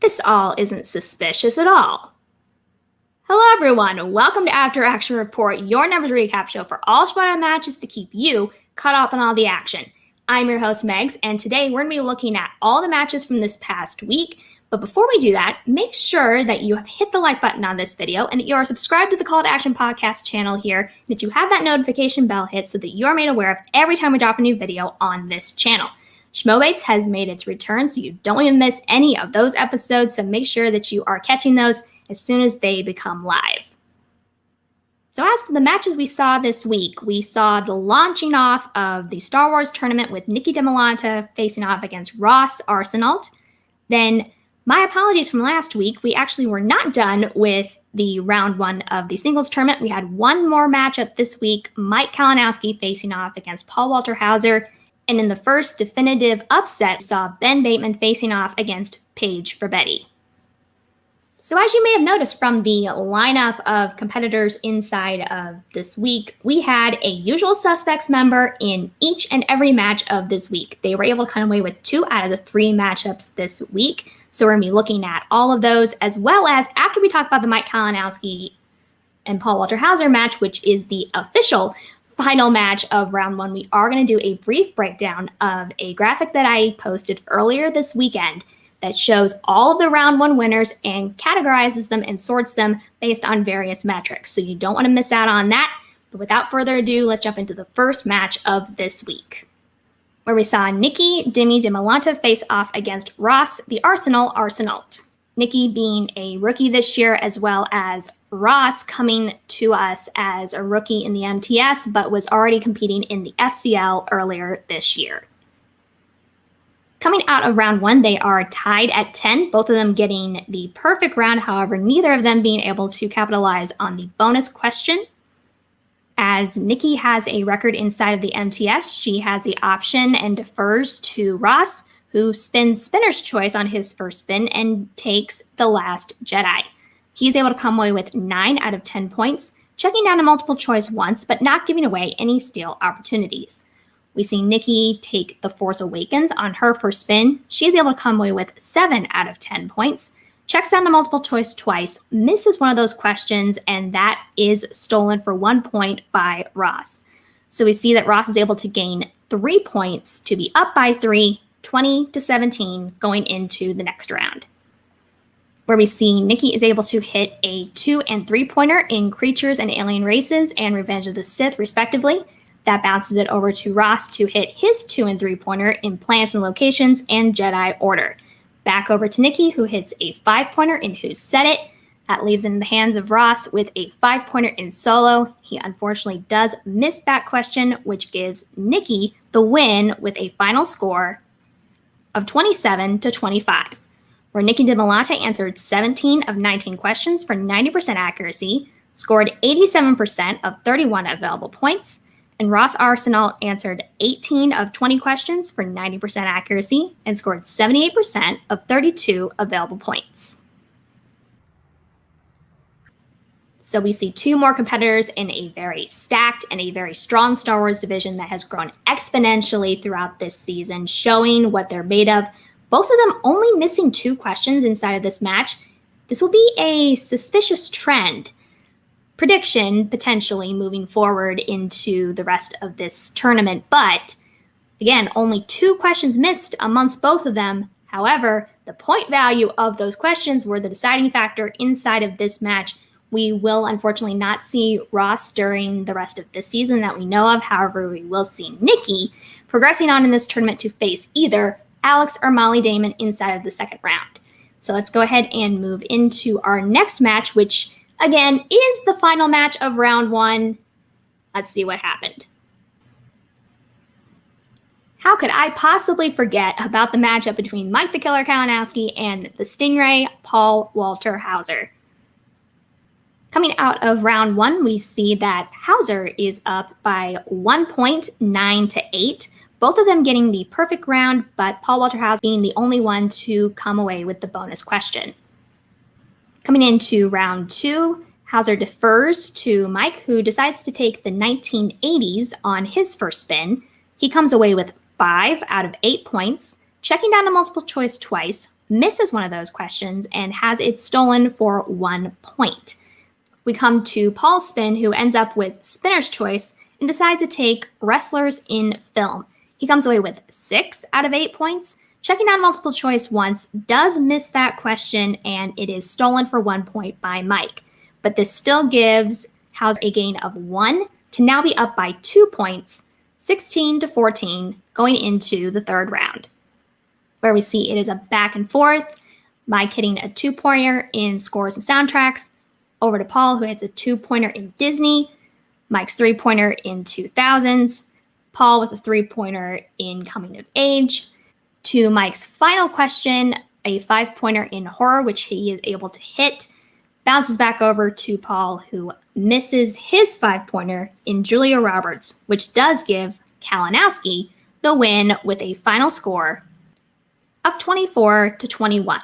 This all isn't suspicious at all. Hello everyone, welcome to After Action Report, your numbers recap show for all Sparta matches to keep you caught up on all the action. I'm your host Megs, and today we're going to be looking at all the matches from this past week. But before we do that, make sure that you have hit the like button on this video and that you are subscribed to the Call to Action podcast channel here, and that you have that notification bell hit so that you are made aware of every time we drop a new video on this channel. Schmobates has made its return, so you don't even miss any of those episodes, so make sure that you are catching those as soon as they become live. So as for the matches we saw this week, we saw the launching off of the Star Wars tournament with Nikki facing off against Ross Arsenault. Then, my apologies from last week, we actually were not done with the round one of the singles tournament. We had one more matchup this week, Mike Kalinowski facing off against Paul Walter Hauser. And in the first definitive upset, saw Ben Bateman facing off against Paige Betty. So as you may have noticed from the lineup of competitors inside of this week, we had a usual suspects member in each and every match of this week. They were able to come away with 2 out of the 3 matchups this week. So we're going to be looking at all of those, as well as after we talk about the Mike Kalinowski and Paul Walter Hauser match, which is the official final match of round one, we are going to do a brief breakdown of a graphic that I posted earlier this weekend that shows all of the round one winners and categorizes them and sorts them based on various metrics. So you don't want to miss out on that. But without further ado, let's jump into the first match of this week, where we saw Nikki Demolanta face off against Ross the Arsenault. Nikki being a rookie this year, as well as Ross coming to us as a rookie in the MTS, but was already competing in the FCL earlier this year. Coming out of round one, they are tied at 10, both of them getting the perfect round, however, neither of them being able to capitalize on the bonus question. As Nikki has a record inside of the MTS, she has the option and defers to Ross, who spins spinner's choice on his first spin and takes the Last Jedi. He's able to come away with 9 out of 10 points, checking down a multiple choice once, but not giving away any steal opportunities. We see Nikki take The Force Awakens on her first spin. She's able to come away with 7 out of 10 points, checks down a multiple choice twice, misses one of those questions, and that is stolen for 1 point by Ross. So we see that Ross is able to gain 3 points to be up by 3, 20-17 going into the next round, where we see Nikki is able to hit a 2 and 3 pointer in Creatures and Alien Races and Revenge of the Sith, respectively. That bounces it over to Ross to hit his 2 and 3 pointer in Planets and Locations and Jedi Order. Back over to Nikki, who hits a 5 pointer in Who Said It. That leaves in the hands of Ross with a 5 pointer in Solo. He unfortunately does miss that question, which gives Nikki the win with a final score of 27-25. Where Nikki Demolanta answered 17 of 19 questions for 90% accuracy, scored 87% of 31 available points, and Ross Arsenault answered 18 of 20 questions for 90% accuracy and scored 78% of 32 available points. So we see 2 more competitors in a very stacked and a very strong Star Wars division that has grown exponentially throughout this season, showing what they're made of. Both of them only missing 2 questions inside of this match. This will be a suspicious trend. Prediction, potentially, moving forward into the rest of this tournament. But, again, only 2 questions missed amongst both of them. However, the point value of those questions were the deciding factor inside of this match. We will, unfortunately, not see Ross during the rest of this season that we know of. However, we will see Nikki progressing on in this tournament to face either Alex or Molly Damon inside of the second round. So let's go ahead and move into our next match, which, again, is the final match of round one. Let's see what happened. How could I possibly forget about the matchup between Mike the Killer Kalinowski and the Stingray Paul Walter Hauser? Coming out of round one, we see that Hauser is up by 1 point, 9-8. Both of them getting the perfect round, but Paul Walter Hauser being the only one to come away with the bonus question. Coming into round 2, Hauser defers to Mike, who decides to take the 1980s on his first spin. He comes away with 5 out of 8 points, checking down a multiple choice twice, misses one of those questions and has it stolen for 1 point. We come to Paul's spin, who ends up with spinner's choice and decides to take wrestlers in film. He comes away with 6 out of 8 points. Checking on multiple choice once does miss that question, and it is stolen for 1 point by Mike. But this still gives House a gain of 1 to now be up by 2 points, 16-14, going into the third round, where we see it is a back and forth. Mike hitting a 2-pointer in scores and soundtracks, over to Paul, who hits a 2-pointer in Disney, Mike's 3-pointer in 2000s, Paul with a 3-pointer in coming of age, to Mike's final question, a 5-pointer in horror, which he is able to hit, bounces back over to Paul, who misses his 5-pointer in Julia Roberts, which does give Kalinowski the win with a final score of 24-21,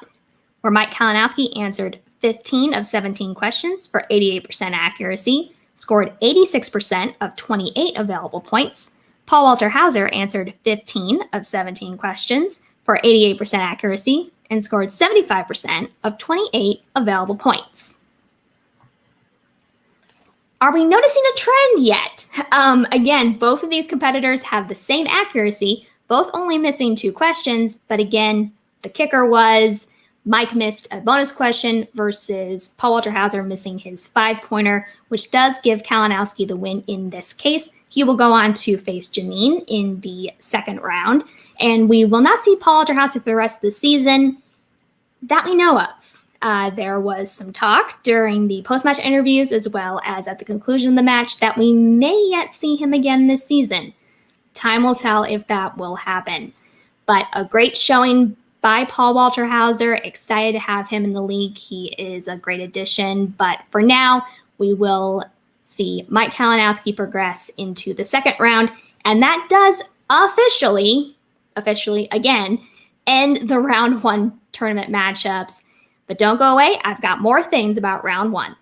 where Mike Kalinowski answered 15 of 17 questions for 88% accuracy, scored 86% of 28 available points. Paul Walter Hauser answered 15 of 17 questions for 88% accuracy and scored 75% of 28 available points. Are we noticing a trend yet? Again, both of these competitors have the same accuracy, both only missing 2 questions, but again, the kicker was Mike missed a bonus question versus Paul Walter Hauser missing his 5-pointer, which does give Kalinowski the win in this case. He will go on to face Janine in the second round, and we will not see Paul Walter Hauser for the rest of the season that we know of. There was some talk during the post-match interviews as well as at the conclusion of the match that we may yet see him again this season. Time will tell if that will happen. But a great showing by Paul Walter Hauser. Excited to have him in the league. He is a great addition. But for now, we will see Mike Kalinowski progress into the second round. And that does officially again, end the round 1 tournament matchups. But don't go away. I've got more things about round 1.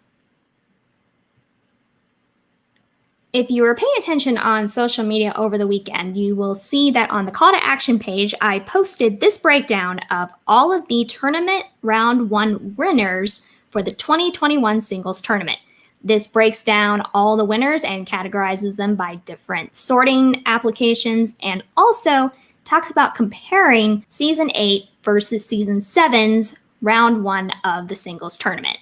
If you were paying attention on social media over the weekend, you will see that on the call to action page, I posted this breakdown of all of the tournament round 1 winners for the 2021 singles tournament. This breaks down all the winners and categorizes them by different sorting applications, and also talks about comparing season 8 versus season 7's round 1 of the singles tournament.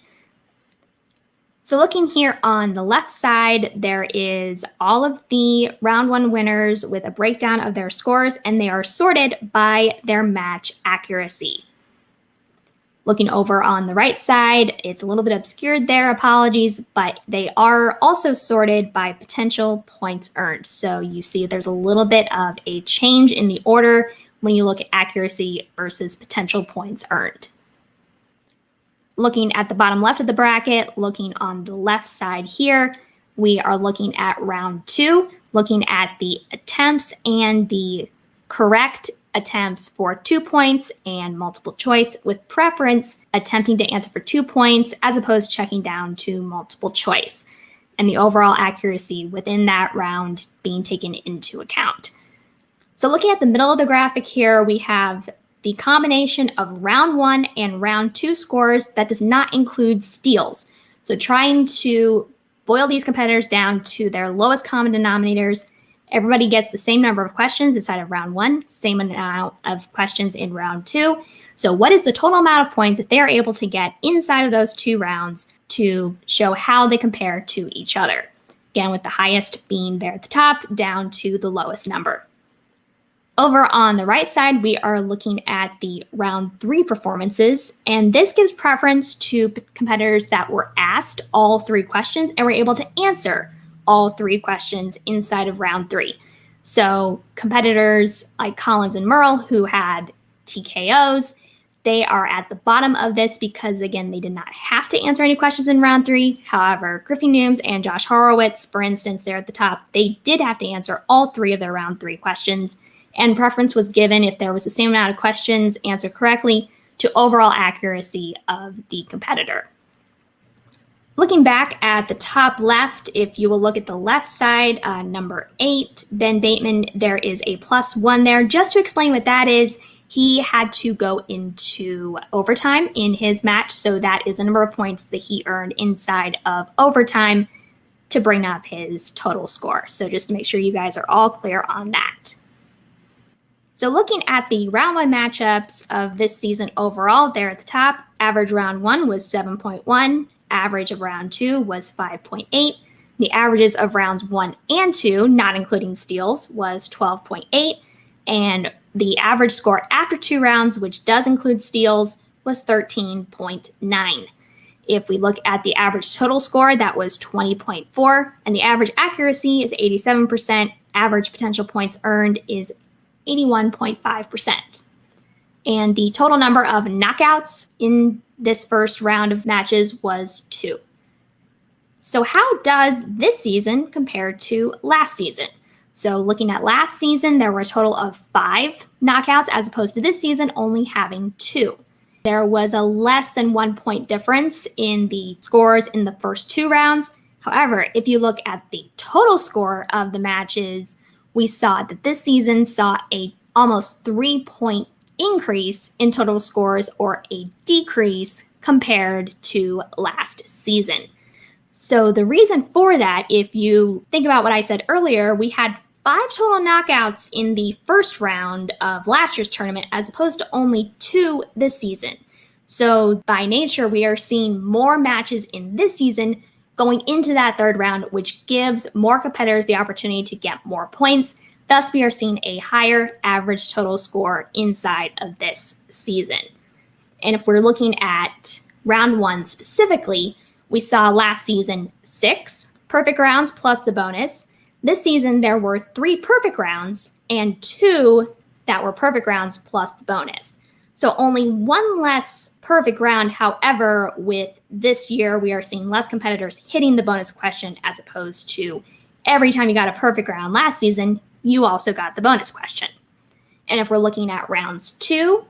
So looking here on the left side, there is all of the round 1 winners with a breakdown of their scores, and they are sorted by their match accuracy. Looking over on the right side, it's a little bit obscured there, apologies, but they are also sorted by potential points earned. So you see there's a little bit of a change in the order when you look at accuracy versus potential points earned. Looking at the bottom left of the bracket, looking on the left side here, we are looking at round 2, looking at the attempts and the correct attempts for 2 points and multiple choice, with preference attempting to answer for 2 points as opposed to checking down to multiple choice, and the overall accuracy within that round being taken into account. So looking at the middle of the graphic here, we have the combination of round 1 and round 2 scores that does not include steals. So trying to boil these competitors down to their lowest common denominators. Everybody gets the same number of questions inside of round 1, same amount of questions in round 2. So what is the total amount of points that they are able to get inside of those 2 rounds to show how they compare to each other? Again, with the highest being there at the top down to the lowest number. Over on the right side, we are looking at the round 3 performances, and this gives preference to competitors that were asked all 3 questions and were able to answer all 3 questions inside of round 3. So competitors like Collins and Merle, who had TKOs, they are at the bottom of this because, again, they did not have to answer any questions in round 3. However, Griffey Nooms and Josh Horowitz, for instance, they're at the top. They did have to answer all 3 of their round 3 questions. And preference was given if there was the same amount of questions answered correctly to overall accuracy of the competitor. Looking back at the top left, if you will look at the left side, number 8, Ben Bateman, there is a +1 there. Just to explain what that is, he had to go into overtime in his match. So that is the number of points that he earned inside of overtime to bring up his total score. So just to make sure you guys are all clear on that. So looking at the round 1 matchups of this season overall, there at the top, average round 1 was 7.1, average of round 2 was 5.8, the averages of rounds 1 and 2, not including steals, was 12.8, and the average score after 2 rounds, which does include steals, was 13.9. If we look at the average total score, that was 20.4, and the average accuracy is 87%, average potential points earned is 81.5%. And the total number of knockouts in this first round of matches was 2. So how does this season compare to last season? So looking at last season, there were a total of 5 knockouts as opposed to this season only having 2. There was a less than 1 point difference in the scores in the first 2 rounds. However, if you look at the total score of the matches, we saw that this season saw a almost 3 point increase in total scores or a decrease compared to last season. So the reason for that, if you think about what I said earlier, we had 5 total knockouts in the first round of last year's tournament as opposed to only 2 this season. So by nature, we are seeing more matches in this season going into that 3rd round, which gives more competitors the opportunity to get more points. Thus, we are seeing a higher average total score inside of this season. And if we're looking at round 1 specifically, we saw last season 6 perfect rounds plus the bonus. This season, there were 3 perfect rounds and 2 that were perfect rounds plus the bonus. So only 1 less perfect round. However, with this year, we are seeing less competitors hitting the bonus question as opposed to every time you got a perfect round last season, you also got the bonus question. And if we're looking at rounds 2,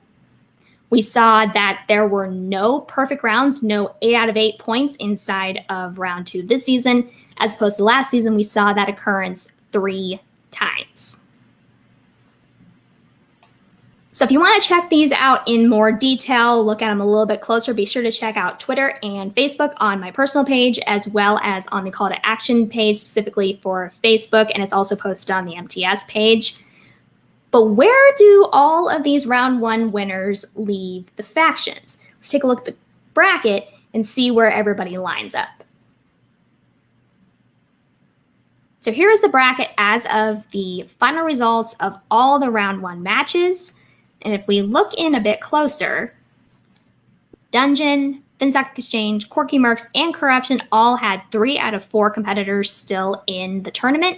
we saw that there were no perfect rounds, no 8 out of 8 points inside of round 2 this season. As opposed to last season, we saw that occurrence 3 times. So if you want to check these out in more detail, look at them a little bit closer, be sure to check out Twitter and Facebook on my personal page, as well as on the call to action page specifically for Facebook, and it's also posted on the MTS page. But where do all of these round 1 winners leave the factions? Let's take a look at the bracket and see where everybody lines up. So here is the bracket as of the final results of all the round 1 matches. And if we look in a bit closer, Dungeon, FinSec Exchange, Quirky Mercs, and Corruption all had 3 out of 4 competitors still in the tournament.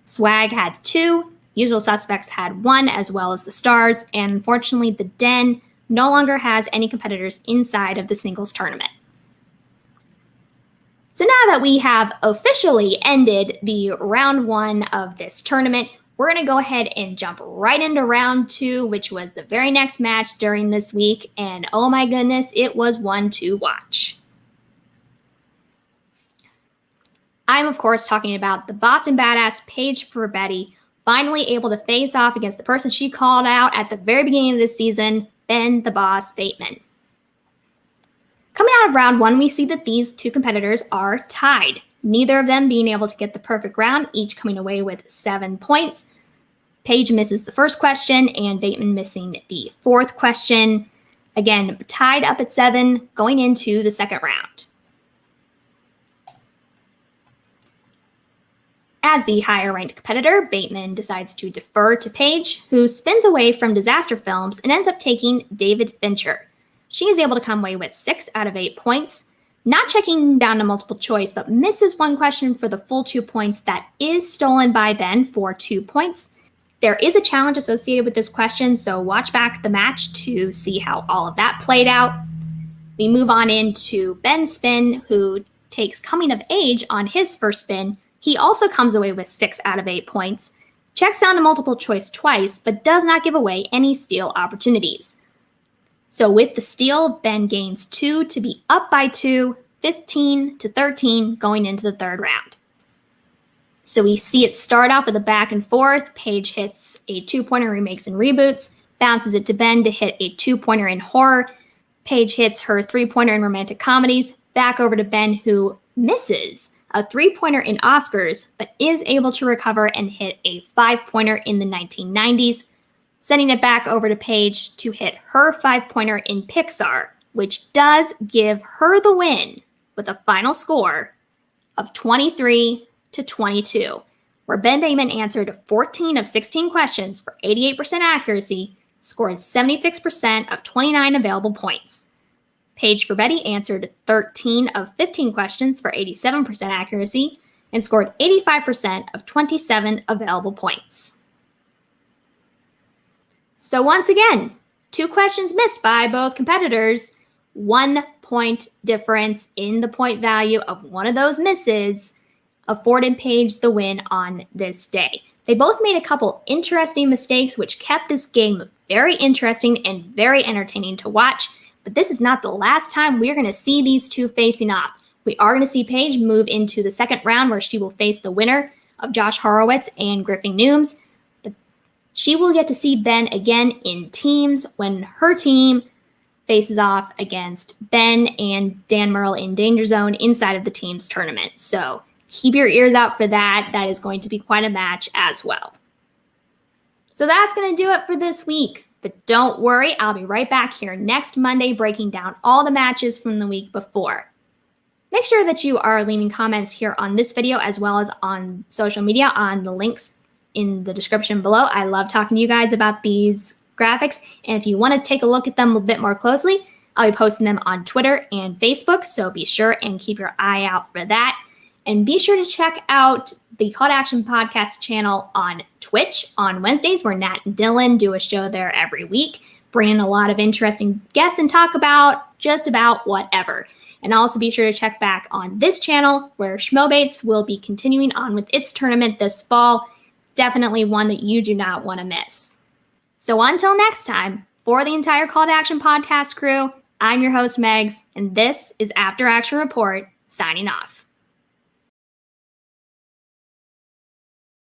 Swag had 2, Usual Suspects had 1, as well as the Stars, and unfortunately the Den no longer has any competitors inside of the singles tournament. So now that we have officially ended the round 1 of this tournament, we're going to go ahead and jump right into round 2, which was the very next match during this week. And oh my goodness, it was one to watch. I'm, of course, talking about the Boston Badass Paige for Betty, finally able to face off against the person she called out at the very beginning of this season, Ben the Boss Bateman. Coming out of round 1, we see that these 2 competitors are tied. Neither of them being able to get the perfect round, each coming away with 7 points. Paige misses the first question and Bateman missing the 4th question. Again, tied up at 7 going into the second round. As the higher ranked competitor, Bateman decides to defer to Paige, who spins away from disaster films and ends up taking David Fincher. She is able to come away with 6 out of 8 points. Not checking down to multiple choice, but misses 1 question for the full 2 points that is stolen by Ben for 2 points. There is a challenge associated with this question, so watch back the match to see how all of that played out. We move on into Ben's spin, who takes Coming of Age on his first spin. He also comes away with 6 out of 8 points, checks down to multiple choice twice, but does not give away any steal opportunities. So with the steal, Ben gains 2 to be up by 2, 15 to 13 going into the 3rd round. So we see it start off with a back and forth. Paige hits a 2-pointer remakes and reboots. bounces it to Ben to hit a 2-pointer in horror. Paige hits her 3-pointer in romantic comedies. Back over to Ben, who misses a 3-pointer in Oscars, but is able to recover and hit a 5-pointer in the 1990s. Sending it back over to Paige to hit her 5-pointer in Pixar, which does give her the win with a final score of 23-22, where Ben Bateman answered 14 of 16 questions for 88% accuracy, scored 76% of 29 available points. Paige Forbetti answered 13 of 15 questions for 87% accuracy and scored 85% of 27 available points. So once again, 2 questions missed by both competitors, 1 point difference in the point value of one of those misses afforded Paige the win on this day. They both made a couple interesting mistakes, which kept this game very interesting and very entertaining to watch. But this is not the last time we're going to see these two facing off. We are going to see Paige move into the second round, where she will face the winner of Josh Horowitz and Griffin Nooms. But she will get to see Ben again in teams when her team faces off against Ben and Dan Murrell in Danger Zone inside of the team's tournament. So keep your ears out for that. That is going to be quite a match as well. So that's going to do it for this week. But don't worry, I'll be right back here next Monday breaking down all the matches from the week before. Make sure that you are leaving comments here on this video as well as on social media on the links in the description below. I love talking to you guys about these graphics, and if you want to take a look at them a bit more closely, I'll be posting them on Twitter and Facebook, so be sure and keep your eye out for that. And be sure to check out the Call to Action podcast channel on Twitch on Wednesdays, where Nat and Dylan do a show there every week, bring in a lot of interesting guests and talk about just about whatever. And also be sure to check back on this channel, where Schmobates will be continuing on with its tournament this fall. Definitely one that you do not want to miss. So until next time, for the entire Call to Action podcast crew, I'm your host, Megs, and this is After Action Report, signing off.